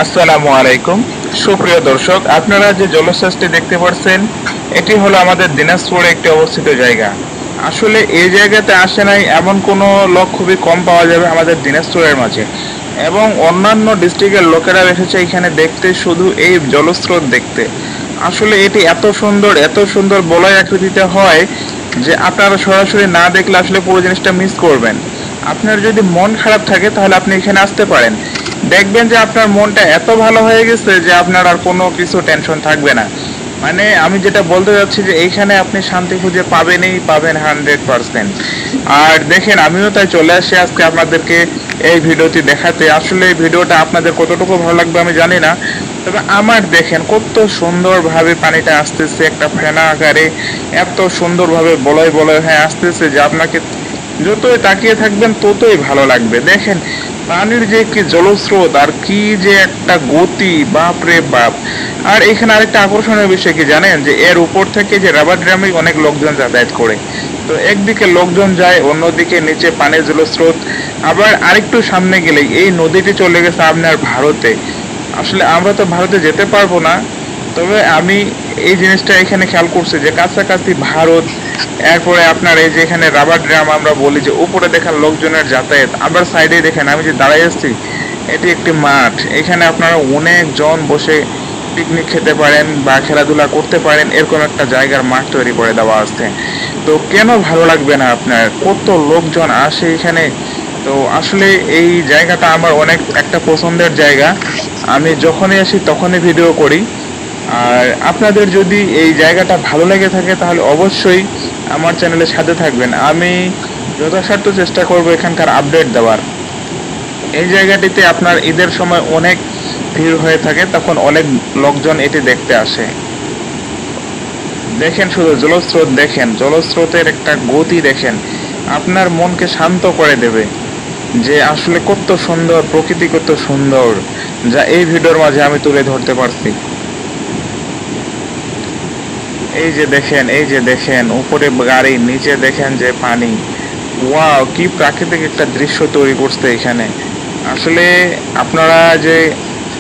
আসসালামু আলাইকুম। সুপ্রিয় দর্শক, আপনারা যে জলোচ্ছ্বাসটি দেখতে পাচ্ছেন এটি হলো আমাদের দিনাজপুরে একটি অবস্থিত জায়গা। আসলে এই জায়গাতে আসে নাই এমন কোনো লোক খুবই কম পাওয়া যাবে আমাদের দিনাজপুরের মাঝে, এবং অন্যান্য ডিস্ট্রিক্টের লোকেরা এসেছে এখানে দেখতে, শুধু এই জলস্রোত দেখতে। আসলে এটি এত সুন্দর বলয় আকৃতিতে হয় যে আপনারা সরাসরি না দেখলে আসলে পুরো জিনিসটা মিস করবেন। আপনার যদি মন খারাপ থাকে তাহলে আপনি এখানে আসতে পারেন, দেখবেন যে আপনার মনটা এত ভালো হয়ে গেছে যে আপনার আর কোনো কিছু টেনশন থাকবে না। মানে আমি যেটা বলতে যাচ্ছি যে এইখানে আপনি শান্তি খুঁজে পাবেনই পাবেন 100%। আর দেখেন, আমিও তাই চলে আসি আজকে আপনাদেরকে এই ভিডিওটি দেখাতে। আসলে এই ভিডিওটা আপনাদের কতটুকু ভালো লাগবে আমি জানি না, তবে আমার দেখেন কত সুন্দরভাবে পানিটা আসতেছে একটা ফেনা আকারে, এত সুন্দরভাবে বলয় বলয় হয়ে আসতেছে যে আপনাকে যতই তাকিয়ে থাকবেন ততই ভালো লাগবে। দেখেন পানির যে কি জলস্রোত আর কি যে একটা গতি, বাপ রে বাপ। আর এখানে আরেকটা আকর্ষণীয় বিষয় কি জানেন, যে এর উপর থেকে যে রাবার ড্রামে অনেক লোকজন যাতায়াত করে। তো একদিকে লোকজন যায়, অন্যদিকে নিচে পানির জলস্রোত। আবার আরেকটু সামনে গেলেই এই নদীটি চলে গেছে আপনার ভারতে। আসলে আমরা তো ভারতে যেতে পারবো না, তবে আমি এই জিনিসটা এখানে খেয়াল করছি যে কাছাকাছি ভারত। এরপরে আপনার এই যে এখানে রাবার ড্রাম আমরা বলি, যে উপরে দেখেন লোকজনের যাতায়াত, আবার সাইডে দেখেন আমি যে দাঁড়াই আছি এটি একটি মাঠ। এখানে আপনারা অনেক জন বসে পিকনিক খেতে পারেন বা খেলাধুলা করতে পারেন, এরকম একটা জায়গার মাঠ তৈরি করে দেওয়া আছে। তো কেন ভালো লাগবে না আপনার, কত লোকজন আসে এখানে। তো আসলে এই জায়গাটা আমার অনেক একটা পছন্দের জায়গা, আমি যখনই আসি তখনই ভিডিও করি। আর আপনাদের যদি এই জায়গাটা ভালো লেগে থাকে তাহলে অবশ্যই আমার চ্যানেলের সাথে থাকবেন। আমি যথাসাধ্য চেষ্টা করব এখানকার আপডেট দেওয়ার। এই জায়গাটিতে আপনার ঈদের সময় অনেক ভিড় হয়ে থাকে, তখন অনেক লোকজন এটি দেখতে আসে। দেখেন শুধু জলস্রোত, দেখেন জলস্রোতের একটা গতি, দেখেন আপনার মনকে শান্ত করে দেবে যে আসলে কত সুন্দর প্রকৃতি, কত সুন্দর, যা এই ভিডিওর মাঝে আমি তুলে ধরতে পারছি। এই যে দেখেন উপরে গাড়ি, নিচে দেখেন যে পানি। ওয়াও, কি প্রাকৃতিক একটা দৃশ্য তৈরি করছে এখানে। আসলে আপনারা যে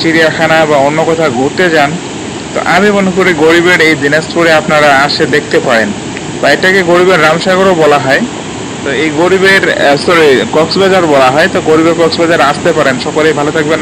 চিড়িয়াখানা বা অন্য কোথাও ঘুরতে যান, তো আমি মনে করি গরিবের এই দিনাজপুরে আপনারা আসে দেখতে পারেন, বা এটাকে গরিবের রামসাগরও বলা হয়। তো এই গরিবের কক্সবাজার বলা হয়, তো গরিবের কক্সবাজার আসতে পারেন। সকলেই ভালো থাকবেন।